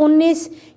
19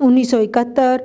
1971,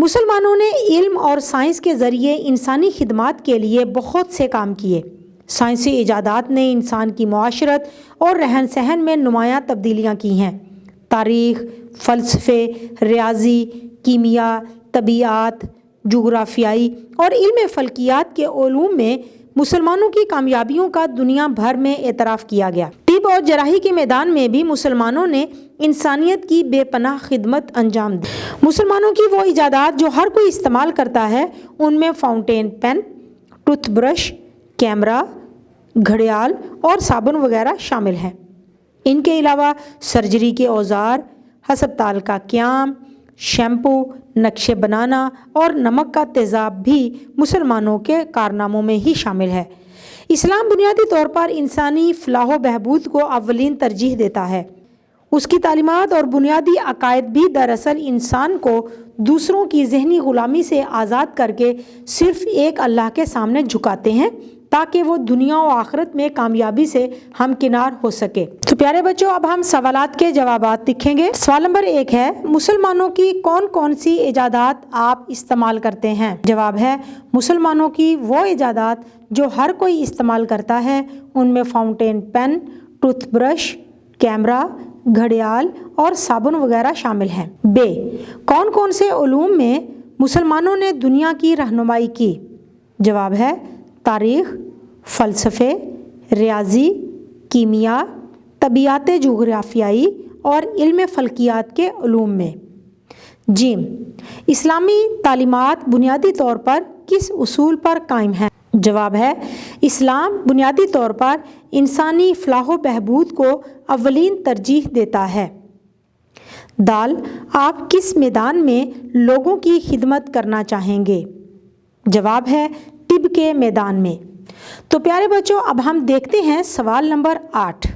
مسلمانوں نے علم اور سائنس کے ذریعے انسانی خدمات کے لیے بہت سے کام کیے۔ سائنسی ایجادات نے انسان کی معاشرت اور رہن سہن میں نمایاں تبدیلیاں کی ہیں۔ تاریخ، فلسفے، ریاضی، کیمیا، طبیعیات، جغرافیائی اور علم فلکیات کے علوم میں مسلمانوں کی کامیابیوں کا دنیا بھر میں اعتراف کیا گیا۔ طب اور جراحی کے میدان میں بھی مسلمانوں نے انسانیت کی بے پناہ خدمت انجام دی۔ مسلمانوں کی وہ ایجادات جو ہر کوئی استعمال کرتا ہے، ان میں fountain pen, toothbrush, camera, گھڑیال اور صابن وغیرہ شامل ہیں۔ ان کے علاوہ سرجری کے اوزار، ہسپتال کا قیام، شیمپو، نقشے بنانا اور نمک کا تیزاب بھی مسلمانوں کے کارناموں میں ہی شامل ہے۔ اسلام بنیادی طور پر انسانی فلاح و بہبود کو اولین ترجیح دیتا ہے۔ اس کی تعلیمات اور بنیادی عقائد بھی دراصل انسان کو دوسروں کی ذہنی غلامی سے آزاد کر کے صرف ایک اللہ کے سامنے جھکاتے ہیں تاکہ وہ دنیا و آخرت میں کامیابی سے ہمکنار ہو سکے۔ تو پیارے بچوں، اب ہم سوالات کے جوابات لکھیں گے۔ سوال نمبر 1 ہے، مسلمانوں کی کون کون سی ایجادات آپ استعمال کرتے ہیں؟ جواب ہے، مسلمانوں کی وہ ایجادات جو ہر کوئی استعمال کرتا ہے، ان میں fountain pen, toothbrush, camera, گھڑیال اور صابن وغیرہ شامل ہیں۔ ب، کون کون سے علوم میں مسلمانوں نے دنیا کی رہنمائی کی؟ جواب ہے، تاریخ، فلسفے، ریاضی، کیمیا، طبیعیات جغرافیائی اور علم فلکیات کے علوم میں۔ ج، اسلامی تعلیمات بنیادی طور پر کس اصول پر قائم ہیں؟ جواب ہے، اسلام بنیادی طور پر انسانی فلاح و بہبود کو اولین ترجیح دیتا ہے۔ د، آپ کس میدان میں لوگوں کی خدمت کرنا چاہیں گے؟ جواب ہے، طب کے میدان میں۔ تو پیارے بچوں، اب ہم دیکھتے ہیں سوال نمبر 8۔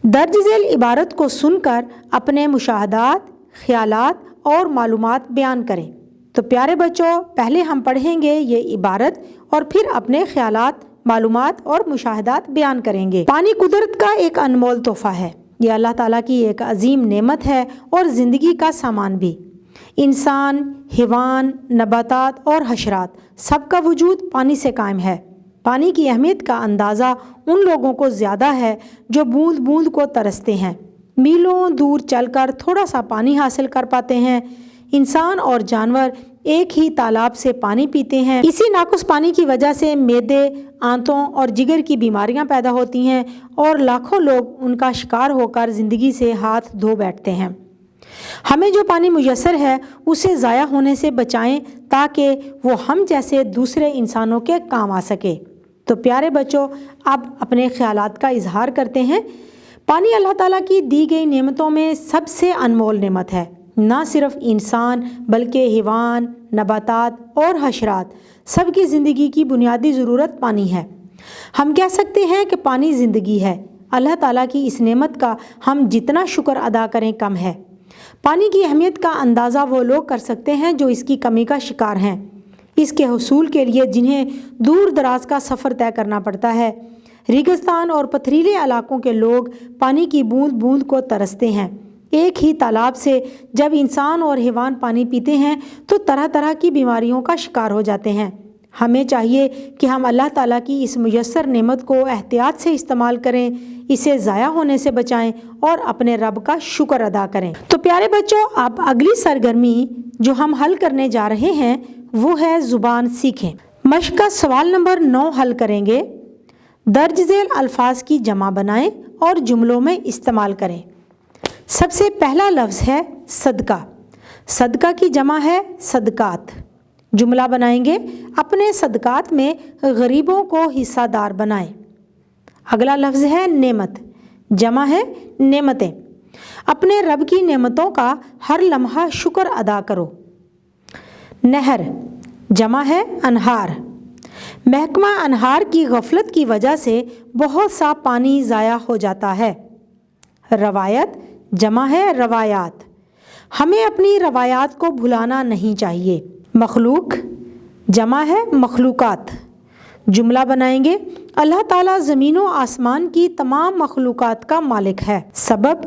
درج ذیل عبارت کو سن کر اپنے مشاہدات، خیالات اور معلومات بیان کریں۔ تو پیارے بچوں، پہلے ہم پڑھیں گے یہ عبارت اور پھر اپنے خیالات، معلومات اور مشاہدات بیان کریں گے۔ پانی قدرت کا ایک انمول تحفہ ہے۔ یہ اللہ تعالیٰ کی ایک عظیم نعمت ہے اور زندگی کا سامان بھی۔ انسان، حیوان، نباتات اور حشرات سب کا وجود پانی سے قائم ہے۔ پانی کی اہمیت کا اندازہ ان لوگوں کو زیادہ ہے جو بوند بوند کو ترستے ہیں، میلوں دور چل کر تھوڑا سا پانی حاصل کر پاتے ہیں۔ انسان اور جانور ایک ہی تالاب سے پانی پیتے ہیں۔ اسی ناقص پانی کی وجہ سے معدے، آنتوں اور جگر کی بیماریاں پیدا ہوتی ہیں اور لاکھوں لوگ ان کا شکار ہو کر زندگی سے ہاتھ دھو بیٹھتے ہیں۔ ہمیں جو پانی میسر ہے اسے ضائع ہونے سے بچائیں تاکہ وہ ہم جیسے دوسرے انسانوں کے کام آ سکے۔ تو پیارے بچوں، اب اپنے خیالات کا اظہار کرتے ہیں۔ پانی اللہ تعالیٰ کی دی گئی نعمتوں میں سب سے انمول نعمت ہے۔ نہ صرف انسان بلکہ حیوان، نباتات اور حشرات سب کی زندگی کی بنیادی ضرورت پانی ہے۔ ہم کہہ سکتے ہیں کہ پانی زندگی ہے۔ اللہ تعالیٰ کی اس نعمت کا ہم جتنا شکر ادا کریں کم ہے۔ پانی کی اہمیت کا اندازہ وہ لوگ کر سکتے ہیں جو اس کی کمی کا شکار ہیں، اس کے حصول کے لیے جنہیں دور دراز کا سفر طے کرنا پڑتا ہے۔ ریگستان اور پتھریلے علاقوں کے لوگ پانی کی بوند بوند کو ترستے ہیں۔ ایک ہی تالاب سے جب انسان اور حیوان پانی پیتے ہیں تو طرح طرح کی بیماریوں کا شکار ہو جاتے ہیں۔ ہمیں چاہیے کہ ہم اللہ تعالیٰ کی اس میسر نعمت کو احتیاط سے استعمال کریں، اسے ضائع ہونے سے بچائیں اور اپنے رب کا شکر ادا کریں۔ تو پیارے بچوں، اب اگلی سرگرمی جو ہم حل کرنے جا رہے ہیں وہ ہے زبان سیکھیں۔ مشق کا سوال نمبر 9 حل کریں گے۔ درج ذیل الفاظ کی جمع بنائیں اور جملوں میں استعمال کریں۔ سب سے پہلا لفظ ہے صدقہ۔ صدقہ کی جمع ہے صدقات۔ جملہ بنائیں گے، اپنے صدقات میں غریبوں کو حصہ دار بنائیں۔ اگلا لفظ ہے نعمت، جمع ہے نعمتیں۔ اپنے رب کی نعمتوں کا ہر لمحہ شکر ادا کرو۔ نہر، جمع ہے انہار۔ محکمہ انہار کی غفلت کی وجہ سے بہت سا پانی ضائع ہو جاتا ہے۔ روایت، جمع ہے روایات۔ ہمیں اپنی روایات کو بھلانا نہیں چاہیے۔ مخلوق، جمع ہے مخلوقات۔ جملہ بنائیں گے، اللہ تعالیٰ زمین و آسمان کی تمام مخلوقات کا مالک ہے۔ سبب،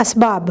اسباب.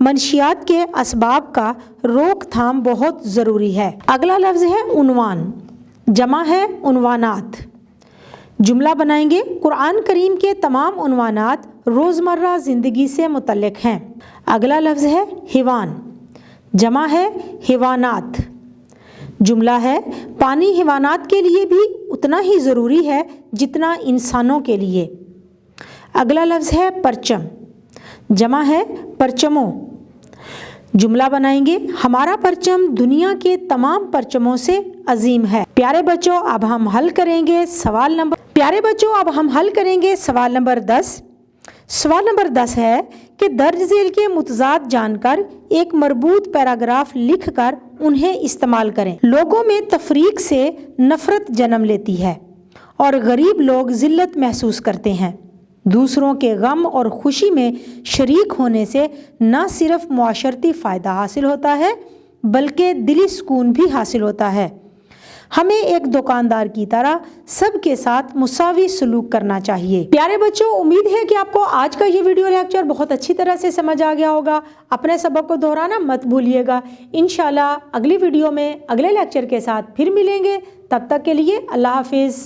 منشیات کے اسباب کا روک تھام بہت ضروری ہے. اگلا لفظ ہے عنوان. جمع ہے عنوانات. جملہ بنائیں گے قرآن کریم کے تمام عنوانات روزمرہ زندگی سے متعلق ہیں. اگلا لفظ ہے حیوان. جمع ہے حیوانات. جملہ ہے پانی حیوانات کے لیے بھی اتنا ہی ضروری ہے جتنا انسانوں کے لیے. اگلا لفظ ہے پرچم. جمع ہے پرچموں. جملہ بنائیں گے ہمارا پرچم دنیا کے تمام پرچموں سے عظیم ہے. پیارے بچوں اب ہم حل کریں گے سوال نمبر 10. سوال نمبر 10 ہے کہ درج ذیل کے متضاد جان کر ایک مربوط پیراگراف لکھ کر انہیں استعمال کریں. لوگوں میں تفریق سے نفرت جنم لیتی ہے اور غریب لوگ ذلت محسوس کرتے ہیں. دوسروں کے غم اور خوشی میں شریک ہونے سے نہ صرف معاشرتی فائدہ حاصل ہوتا ہے بلکہ دلی سکون بھی حاصل ہوتا ہے. ہمیں ایک دکاندار کی طرح سب کے ساتھ مساوی سلوک کرنا چاہیے. پیارے بچوں امید ہے کہ آپ کو آج کا یہ ویڈیو لیکچر بہت اچھی طرح سے سمجھ آ گیا ہوگا. اپنے سبق کو دہرانا مت بھولیے گا. انشاءاللہ اگلی ویڈیو میں اگلے لیکچر کے ساتھ پھر ملیں گے. تب تک کے لیے اللہ حافظ.